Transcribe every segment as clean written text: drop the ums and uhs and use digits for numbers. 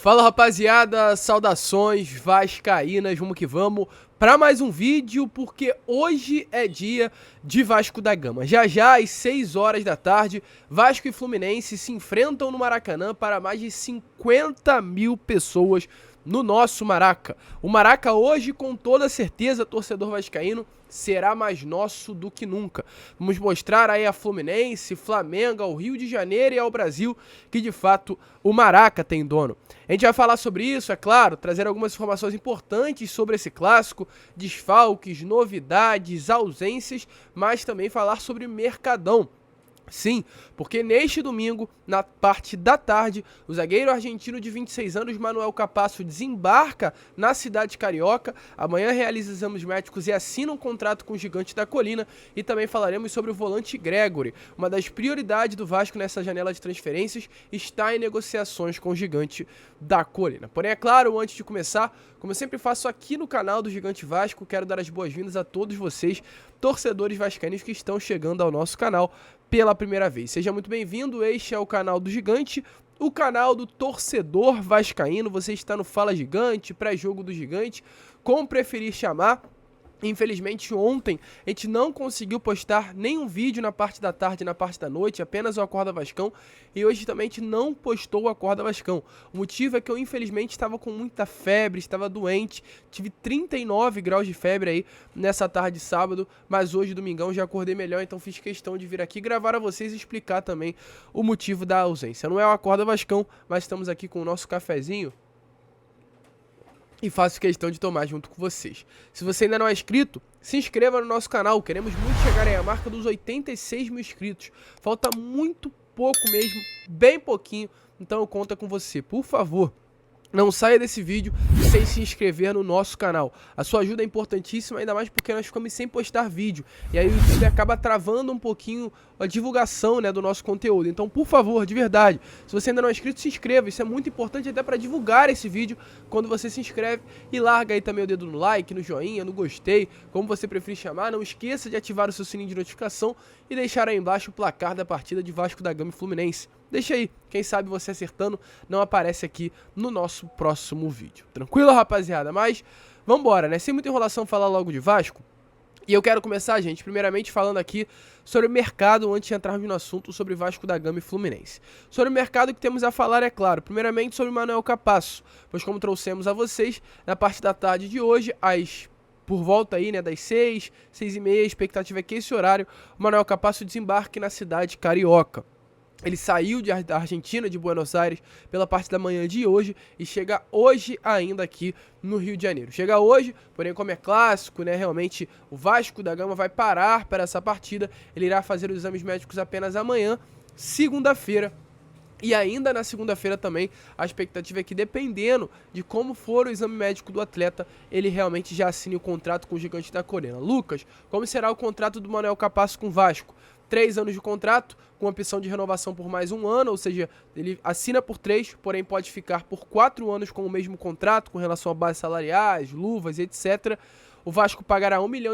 Fala rapaziada, saudações vascaínas, vamos que vamos para mais um vídeo, porque hoje é dia de Vasco da Gama. Já já às 6 horas da tarde, Vasco e Fluminense se enfrentam no Maracanã para mais de 50 mil pessoas no nosso Maraca. O Maraca hoje, com toda certeza, torcedor vascaíno, será mais nosso do que nunca. Vamos mostrar aí a Fluminense, Flamengo, ao Rio de Janeiro e ao Brasil que de fato o Maraca tem dono. A gente vai falar sobre isso, é claro, trazer algumas informações importantes sobre esse clássico, desfalques, novidades, ausências, mas também falar sobre Mercadão. Sim, porque neste domingo, na parte da tarde, o zagueiro argentino de 26 anos, Manuel Capasso, desembarca na cidade carioca. Amanhã realiza exames médicos e assina um contrato com o Gigante da Colina. E também falaremos sobre o volante Gregory. Uma das prioridades do Vasco nessa janela de transferências está em negociações com o Gigante da Colina. Porém, é claro, antes de começar, como eu sempre faço aqui no canal do Gigante Vasco, quero dar as boas-vindas a todos vocês, torcedores vascaínos que estão chegando ao nosso canal pela primeira vez. Seja muito bem-vindo, este é o canal do Gigante, o canal do torcedor vascaíno. Você está no Fala Gigante, pré-jogo do Gigante, como preferir chamar. Infelizmente ontem a gente não conseguiu postar nenhum vídeo na parte da tarde e na parte da noite, apenas o Acorda Vascão, e hoje também a gente não postou o Acorda Vascão. O motivo é que eu infelizmente estava com muita febre, estava doente, tive 39 graus de febre aí nessa tarde de sábado, mas hoje domingão já acordei melhor, então fiz questão de vir aqui gravar a vocês e explicar também o motivo da ausência. Não é o Acorda Vascão, mas estamos aqui com o nosso cafezinho e faço questão de tomar junto com vocês. Se você ainda não é inscrito, se inscreva no nosso canal. Queremos muito chegar aí à marca dos 86 mil inscritos. Falta muito pouco mesmo, bem pouquinho. Então eu conto com você. Por favor, não saia desse vídeo sem se inscrever no nosso canal. A sua ajuda é importantíssima, ainda mais porque nós ficamos sem postar vídeo. E aí o YouTube acaba travando um pouquinho a divulgação, né, do nosso conteúdo. Então, por favor, de verdade, se você ainda não é inscrito, se inscreva. Isso é muito importante até para divulgar esse vídeo quando você se inscreve. E larga aí também o dedo no like, no joinha, no gostei, como você preferir chamar. Não esqueça de ativar o seu sininho de notificação e deixar aí embaixo o placar da partida de Vasco da Gama e Fluminense. Deixa aí, quem sabe você acertando não aparece aqui no nosso próximo vídeo. Tranquilo, rapaziada? Mas vambora, né? Sem muita enrolação, falar logo de Vasco. E eu quero começar, gente, primeiramente falando aqui sobre o mercado, antes de entrarmos no assunto sobre Vasco da Gama e Fluminense. Sobre o mercado que temos a falar, é claro, primeiramente sobre o Manuel Capasso, pois como trouxemos a vocês, na parte da tarde de hoje, por volta aí, né, das 6, 6h30, a expectativa é que esse horário, o Manuel Capasso desembarque na cidade carioca. Ele saiu da Argentina, de Buenos Aires, pela parte da manhã de hoje e chega hoje ainda aqui no Rio de Janeiro. Chega hoje, porém como é clássico, né, realmente o Vasco da Gama vai parar para essa partida. Ele irá fazer os exames médicos apenas amanhã, segunda-feira. E ainda na segunda-feira também, a expectativa é que, dependendo de como for o exame médico do atleta, ele realmente já assine o contrato com o Gigante da Colina. Lucas, como será o contrato do Manuel Capasso com o Vasco? 3 anos de contrato, com opção de renovação por mais um ano, ou seja, ele assina por 3, porém pode ficar por 4 anos com o mesmo contrato, com relação a bases salariais, luvas, etc. O Vasco pagará R$1,5 milhão,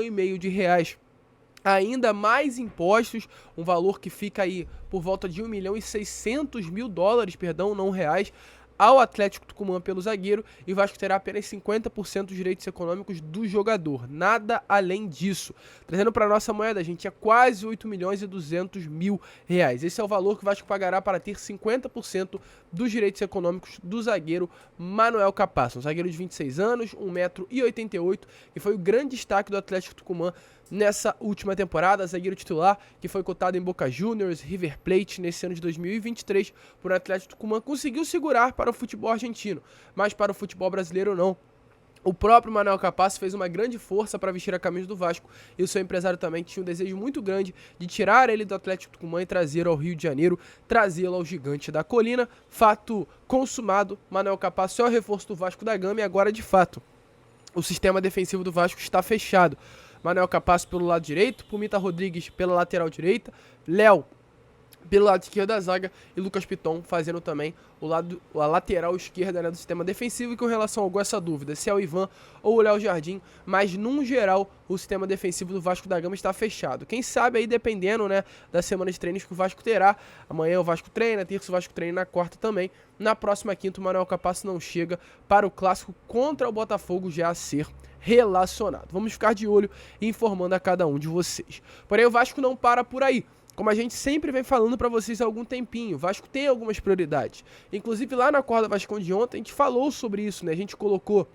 ainda mais impostos, um valor que fica aí por volta de $1.600.000, perdão, não reais, ao Atlético Tucumã pelo zagueiro, e o Vasco terá apenas 50% dos direitos econômicos do jogador, nada além disso. Trazendo para nossa moeda, gente, é quase R$8.200.000. Esse é o valor que o Vasco pagará para ter 50% dos direitos econômicos do zagueiro Manuel Capasso, um zagueiro de 26 anos, 1,88 m, que foi o grande destaque do Atlético Tucumã nessa última temporada, zagueiro titular, que foi cotado em Boca Juniors, River Plate nesse ano de 2023 por Atlético Tucumã, conseguiu segurar para o futebol argentino, mas para o futebol brasileiro não. O próprio Manuel Capasso fez uma grande força para vestir a camisa do Vasco, e o seu empresário também tinha um desejo muito grande de tirar ele do Atlético Tucumã e trazer ao Rio de Janeiro, trazê-lo ao Gigante da Colina. Fato consumado, Manuel Capasso é o reforço do Vasco da Gama, e agora de fato o sistema defensivo do Vasco está fechado. Manuel Capasso pelo lado direito, Pumita Rodrigues pela lateral direita, Léo pelo lado esquerdo da zaga, e Lucas Piton fazendo também a lateral esquerda, né, do sistema defensivo. E com relação ao gol, essa dúvida, se é o Ivan ou o Léo Jardim, mas num geral o sistema defensivo do Vasco da Gama está fechado. Quem sabe aí, dependendo, né, da semana de treinos que o Vasco terá, amanhã o Vasco treina, terça o Vasco treina, na quarta também, na próxima quinta o Manuel Capasso não chega para o clássico contra o Botafogo já a ser relacionado. Vamos ficar de olho e informando a cada um de vocês. Porém, o Vasco não para por aí. Como a gente sempre vem falando pra vocês há algum tempinho, o Vasco tem algumas prioridades. Inclusive lá na Corda Vascão de ontem a gente falou sobre isso, né? A gente colocou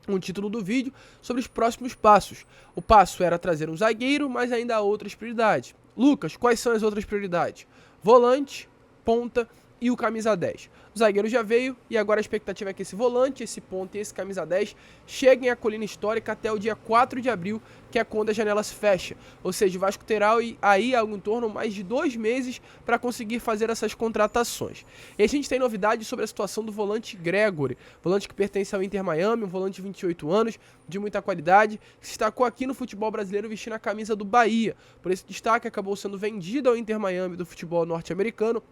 um título do vídeo sobre os próximos passos. O passo era trazer um zagueiro, mas ainda há outras prioridades. Lucas, quais são as outras prioridades? Volante, ponta e o camisa 10. O zagueiro já veio e agora a expectativa é que esse volante, esse ponta e esse camisa 10 cheguem à Colina Histórica até o dia 4 de abril, que é quando a janela se fecha. Ou seja, o Vasco terá aí algo em torno de mais de 2 meses para conseguir fazer essas contratações. E a gente tem novidades sobre a situação do volante Gregory, volante que pertence ao Inter Miami, um volante de 28 anos, de muita qualidade, que se destacou aqui no futebol brasileiro vestindo a camisa do Bahia. Por esse destaque, acabou sendo vendido ao Inter Miami do futebol norte-americano.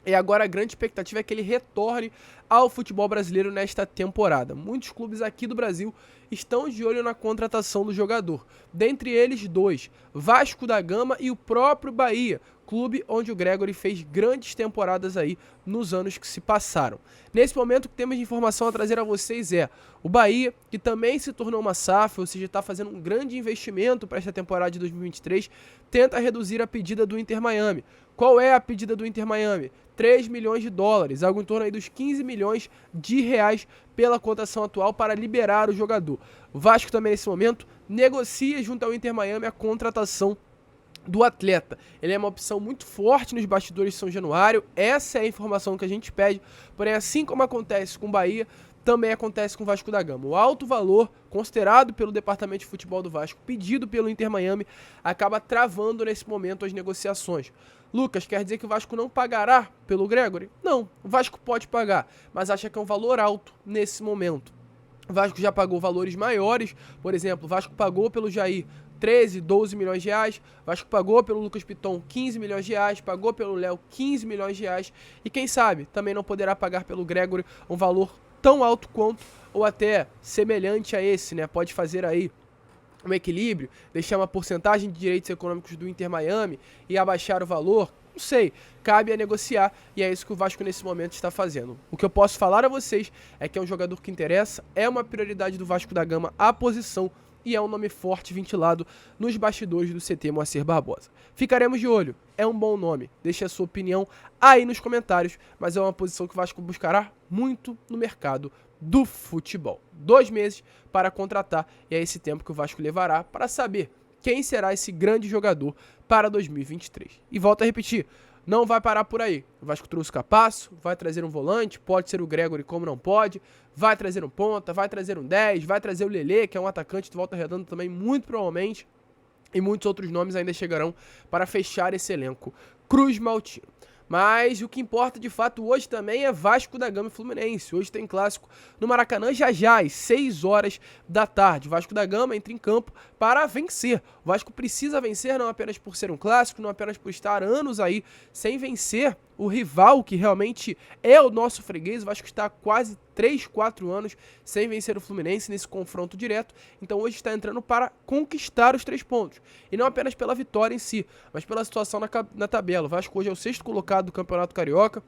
E agora a grande expectativa é que ele retorne ao futebol brasileiro nesta temporada. Muitos clubes aqui do Brasil estão de olho na contratação do jogador. Dentre eles, 2, Vasco da Gama e o próprio Bahia, clube onde o Gregory fez grandes temporadas aí nos anos que se passaram. Nesse momento, o que temos de informação a trazer a vocês é o Bahia, que também se tornou uma SAF, ou seja, está fazendo um grande investimento para esta temporada de 2023, tenta reduzir a pedida do Inter Miami. Qual é a pedida do Inter Miami? 3 milhões de dólares, algo em torno aí dos 15 milhões de reais pela cotação atual para liberar o jogador. O Vasco também nesse momento negocia junto ao Inter Miami a contratação do atleta. Ele é uma opção muito forte nos bastidores de São Januário, essa é a informação que a gente pede, porém assim como acontece com o Bahia, também acontece com o Vasco da Gama. O alto valor considerado pelo departamento de futebol do Vasco, pedido pelo Inter Miami, acaba travando nesse momento as negociações. Lucas, quer dizer que o Vasco não pagará pelo Gregory? Não, o Vasco pode pagar, mas acha que é um valor alto nesse momento. O Vasco já pagou valores maiores, por exemplo, o Vasco pagou pelo Jair 13, 12 milhões de reais, o Vasco pagou pelo Lucas Piton 15 milhões de reais, pagou pelo Léo 15 milhões de reais, e quem sabe também não poderá pagar pelo Gregory um valor tão alto quanto, ou até semelhante a esse, né? Pode fazer aí um equilíbrio, deixar uma porcentagem de direitos econômicos do Inter Miami e abaixar o valor, não sei, cabe a negociar, e é isso que o Vasco nesse momento está fazendo. O que eu posso falar a vocês é que é um jogador que interessa, é uma prioridade do Vasco da Gama a posição, e é um nome forte ventilado nos bastidores do CT Moacir Barbosa. Ficaremos de olho, é um bom nome, deixe a sua opinião aí nos comentários, mas é uma posição que o Vasco buscará muito no mercado do futebol. 2 meses para contratar, e é esse tempo que o Vasco levará para saber quem será esse grande jogador para 2023. E volto a repetir, não vai parar por aí. O Vasco trouxe o Capasso, vai trazer um volante, pode ser o Gregory como não pode, vai trazer um ponta, vai trazer um 10, vai trazer o Lelê, que é um atacante de Volta Redonda também, muito provavelmente, e muitos outros nomes ainda chegarão para fechar esse elenco Cruz Maltino. Mas o que importa de fato hoje também é Vasco da Gama e Fluminense. Hoje tem clássico no Maracanã já às 6 horas da tarde. O Vasco da Gama entra em campo para vencer. O Vasco precisa vencer não apenas por ser um clássico, não apenas por estar anos aí sem vencer o rival que realmente é o nosso freguês. O Vasco está há quase 3, 4 anos sem vencer o Fluminense nesse confronto direto. Então hoje está entrando para conquistar os 3 pontos. E não apenas pela vitória em si, mas pela situação na tabela. O Vasco hoje é o 6º colocado do Campeonato Carioca.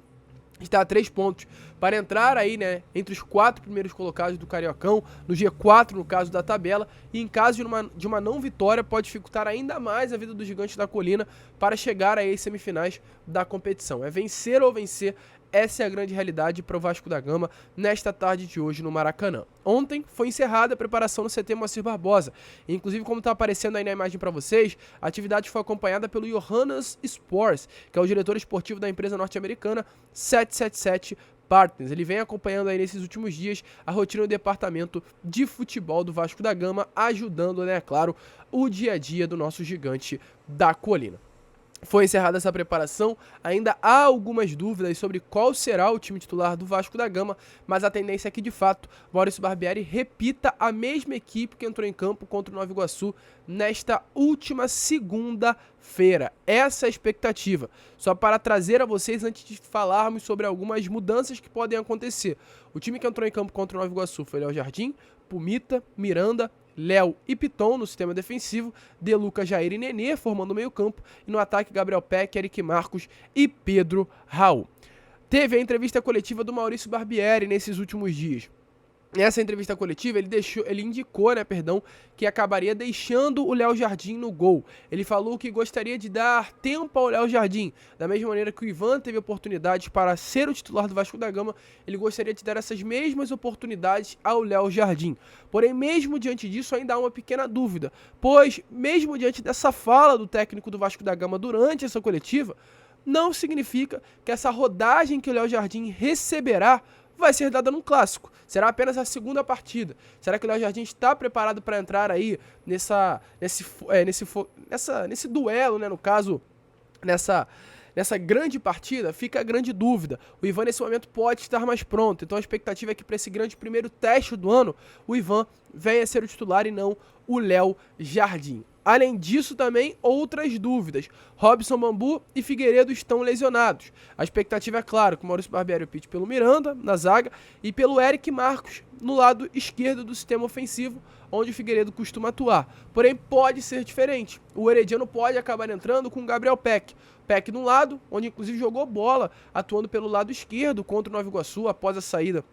Está a 3 pontos para entrar aí, né, entre os 4 primeiros colocados do Cariocão, no G4 no caso da tabela, e em caso de uma não vitória pode dificultar ainda mais a vida do Gigante da Colina para chegar aí às semifinais da competição. É vencer ou vencer, essa é a grande realidade para o Vasco da Gama nesta tarde de hoje no Maracanã. Ontem foi encerrada a preparação no CT Moacir Barbosa. Inclusive, como está aparecendo aí na imagem para vocês, a atividade foi acompanhada pelo Johannes Sports, que é o diretor esportivo da empresa norte-americana 777 Partners. Ele vem acompanhando aí nesses últimos dias a rotina do departamento de futebol do Vasco da Gama, ajudando, né, claro, o dia a dia do nosso Gigante da Colina. foi encerrada essa preparação, ainda há algumas dúvidas sobre qual será o time titular do Vasco da Gama, mas a tendência é que, de fato, Maurício Barbieri repita a mesma equipe que entrou em campo contra o Nova Iguaçu nesta última segunda-feira. Essa é a expectativa. Só para trazer a vocês, antes de falarmos sobre algumas mudanças que podem acontecer. O time que entrou em campo contra o Nova Iguaçu foi Léo Jardim, Pumita, Miranda, Léo e Piton no sistema defensivo, De Luca, Jair e Nenê formando o meio campo, e no ataque Gabriel Peck, Eric Marcos e Pedro Raul. Teve a entrevista coletiva do Maurício Barbieri nesses últimos dias. Nessa entrevista coletiva, ele indicou, que acabaria deixando o Léo Jardim no gol. Ele falou que gostaria de dar tempo ao Léo Jardim. Da mesma maneira que o Ivan teve oportunidades para ser o titular do Vasco da Gama, ele gostaria de dar essas mesmas oportunidades ao Léo Jardim. Porém, mesmo diante disso, ainda há uma pequena dúvida, pois, mesmo diante dessa fala do técnico do Vasco da Gama durante essa coletiva, não significa que essa rodagem que o Léo Jardim receberá vai ser dada num clássico. Será apenas a segunda partida. Será que o Léo Jardim está preparado para entrar aí nesse duelo, né? No caso, nessa grande partida? Fica a grande dúvida. O Ivan, nesse momento, pode estar mais pronto. Então a expectativa é que para esse grande primeiro teste do ano, o Ivan venha a ser o titular e não o Léo Jardim. Além disso, também outras dúvidas. Robson Bambu e Figueiredo estão lesionados. A expectativa é, claro, que o Maurício Barbieri opte pelo Miranda, na zaga, e pelo Eric Marcos, no lado esquerdo do sistema ofensivo, onde o Figueiredo costuma atuar. Porém, pode ser diferente. O Herediano pode acabar entrando com o Gabriel Peck. Peck no lado, onde inclusive jogou bola, atuando pelo lado esquerdo contra o Nova Iguaçu, após a saída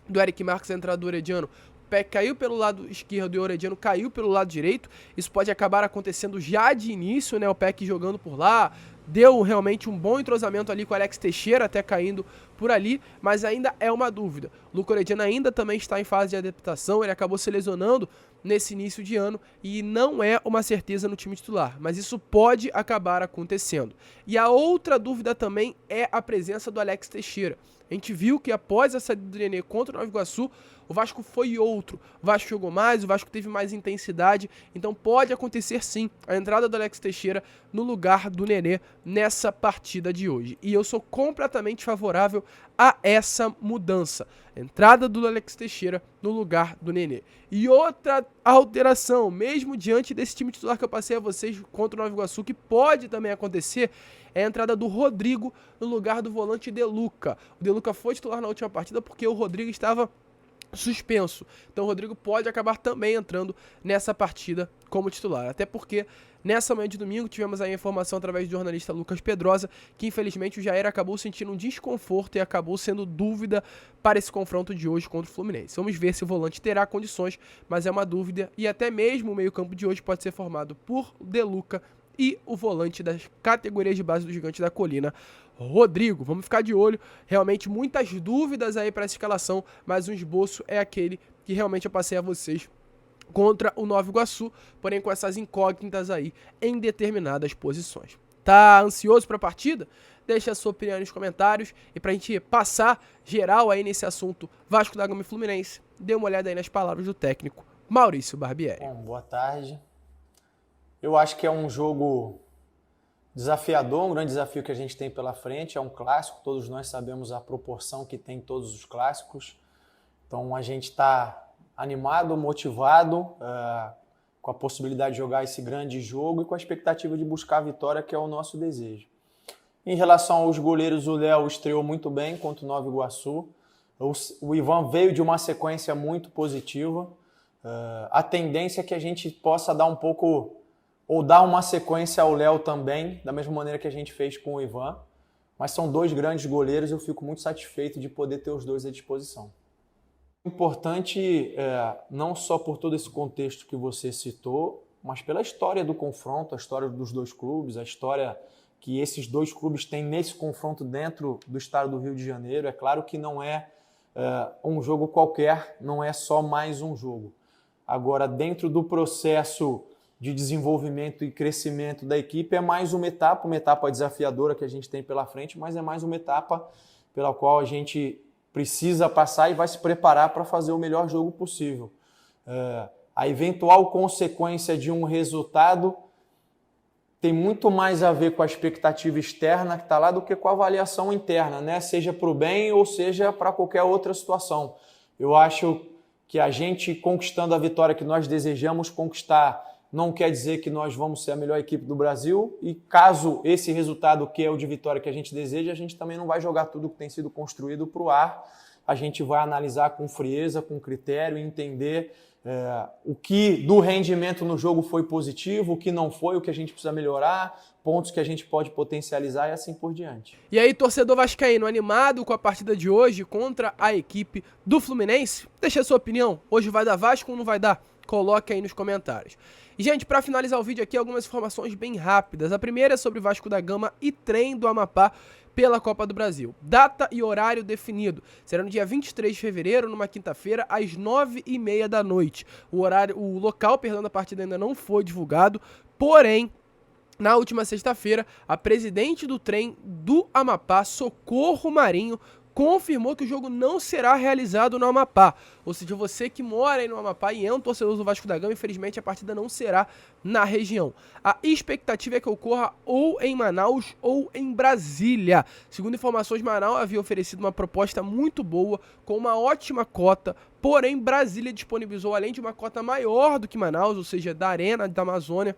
do Eric Marcos, a entrada do Herediano. Peck caiu pelo lado esquerdo e o Herediano caiu pelo lado direito. Isso pode acabar acontecendo já de início, né? O Peck jogando por lá, deu realmente um bom entrosamento ali com o Alex Teixeira, até caindo por ali, mas ainda é uma dúvida. O Luca Herediano ainda também está em fase de adaptação, ele acabou se lesionando nesse início de ano e não é uma certeza no time titular, mas isso pode acabar acontecendo. E a outra dúvida também é a presença do Alex Teixeira. A gente viu que após a saída do Nenê contra o Nova Iguaçu, o Vasco foi outro. O Vasco jogou mais, o Vasco teve mais intensidade. Então pode acontecer sim a entrada do Alex Teixeira no lugar do Nenê nessa partida de hoje. E eu sou completamente favorável a essa mudança. Entrada do Alex Teixeira no lugar do Nenê. E outra alteração, mesmo diante desse time titular que eu passei a vocês contra o Nova Iguaçu, que pode também acontecer, é a entrada do Rodrigo no lugar do volante De Luca. O De Luca foi titular na última partida porque o Rodrigo estava suspenso. Então o Rodrigo pode acabar também entrando nessa partida como titular. Até porque nessa manhã de domingo tivemos aí a informação através do jornalista Lucas Pedrosa que infelizmente o Jair acabou sentindo um desconforto e acabou sendo dúvida para esse confronto de hoje contra o Fluminense. Vamos ver se o volante terá condições, mas é uma dúvida e até mesmo o meio-campo de hoje pode ser formado por De Luca e o volante das categorias de base do Gigante da Colina, Rodrigo. Vamos ficar de olho, realmente muitas dúvidas aí para essa escalação, mas o esboço é aquele que realmente eu passei a vocês contra o Nova Iguaçu, porém com essas incógnitas aí em determinadas posições. Tá ansioso para a partida? Deixa a sua opinião aí nos comentários e pra gente passar geral aí nesse assunto Vasco da Gama e Fluminense, dê uma olhada aí nas palavras do técnico Maurício Barbieri. Bom, boa tarde. Eu acho que é um jogo desafiador, um grande desafio que a gente tem pela frente. É um clássico, todos nós sabemos a proporção que tem todos os clássicos. Então a gente está animado, motivado com a possibilidade de jogar esse grande jogo e com a expectativa de buscar a vitória, que é o nosso desejo. Em relação aos goleiros, o Léo estreou muito bem contra o Nova Iguaçu. O Ivan veio de uma sequência muito positiva. A tendência é que a gente possa dar um pouco, ou dar uma sequência ao Léo também, da mesma maneira que a gente fez com o Ivan. Mas são dois grandes goleiros e eu fico muito satisfeito de poder ter os dois à disposição. Importante, não só por todo esse contexto que você citou, mas pela história do confronto, a história dos dois clubes, a história que esses dois clubes têm nesse confronto dentro do estado do Rio de Janeiro. É claro que não é um jogo qualquer, não é só mais um jogo. Agora, dentro do processo de desenvolvimento e crescimento da equipe, é mais uma etapa desafiadora que a gente tem pela frente, mas é mais uma etapa pela qual a gente precisa passar e vai se preparar para fazer o melhor jogo possível. A eventual consequência de um resultado tem muito mais a ver com a expectativa externa que está lá do que com a avaliação interna, né? Seja para o bem ou seja para qualquer outra situação. Eu acho que a gente conquistando a vitória que nós desejamos conquistar não quer dizer que nós vamos ser a melhor equipe do Brasil, e caso esse resultado que é o de vitória que a gente deseja, a gente também não vai jogar tudo que tem sido construído para o ar. A gente vai analisar com frieza, com critério e entender o que do rendimento no jogo foi positivo, o que não foi, o que a gente precisa melhorar, pontos que a gente pode potencializar e assim por diante. E aí, torcedor vascaíno, animado com a partida de hoje contra a equipe do Fluminense? Deixa a sua opinião. Hoje vai dar Vasco ou não vai dar? Coloque aí nos comentários. E, gente, para finalizar o vídeo aqui, algumas informações bem rápidas. A primeira é sobre Vasco da Gama e trem do Amapá pela Copa do Brasil. Data e horário definido. Será no dia 23 de fevereiro, numa quinta-feira, às 9h30 da noite. O local da partida ainda não foi divulgado, porém, na última sexta-feira, a presidente do trem do Amapá, Socorro Marinho, confirmou que o jogo não será realizado no Amapá. Ou seja, você que mora aí no Amapá e é um torcedor do Vasco da Gama, infelizmente a partida não será na região. A expectativa é que ocorra ou em Manaus ou em Brasília. Segundo informações, Manaus havia oferecido uma proposta muito boa, com uma ótima cota, porém Brasília disponibilizou, além de uma cota maior do que Manaus, ou seja, da Arena da Amazônia,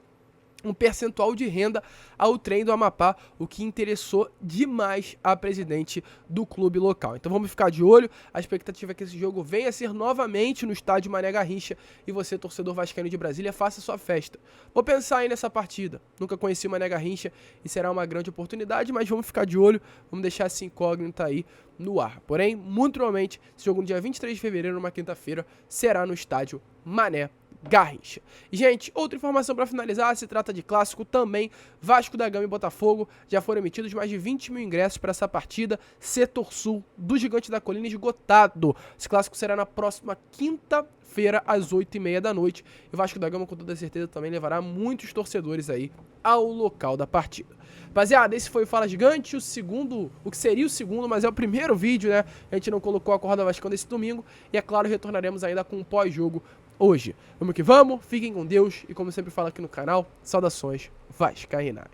um percentual de renda ao trem do Amapá, o que interessou demais a presidente do clube local. Então vamos ficar de olho, a expectativa é que esse jogo venha a ser novamente no estádio Mané Garrincha e você, torcedor vascaíno de Brasília, faça sua festa. Vou pensar aí nessa partida, nunca conheci o Mané Garrincha e será uma grande oportunidade, mas vamos ficar de olho, vamos deixar essa incógnita aí no ar. Porém, muito provavelmente, esse jogo no dia 23 de fevereiro, numa quinta-feira, será no estádio Mané Garrincha. E, gente, outra informação para finalizar, se trata de clássico também. Vasco da Gama e Botafogo já foram emitidos mais de 20 mil ingressos para essa partida. Setor Sul do Gigante da Colina esgotado. Esse clássico será na próxima quinta-feira, às 8h30 da noite. E o Vasco da Gama, com toda certeza, também levará muitos torcedores aí ao local da partida. Rapaziada, esse foi o Fala Gigante, o que seria o segundo, mas é o primeiro vídeo, né? A gente não colocou a Corda Vascão desse domingo. E, é claro, retornaremos ainda com um pós-jogo hoje. Vamos que vamos, fiquem com Deus e, como sempre falo aqui no canal, saudações vascaínas.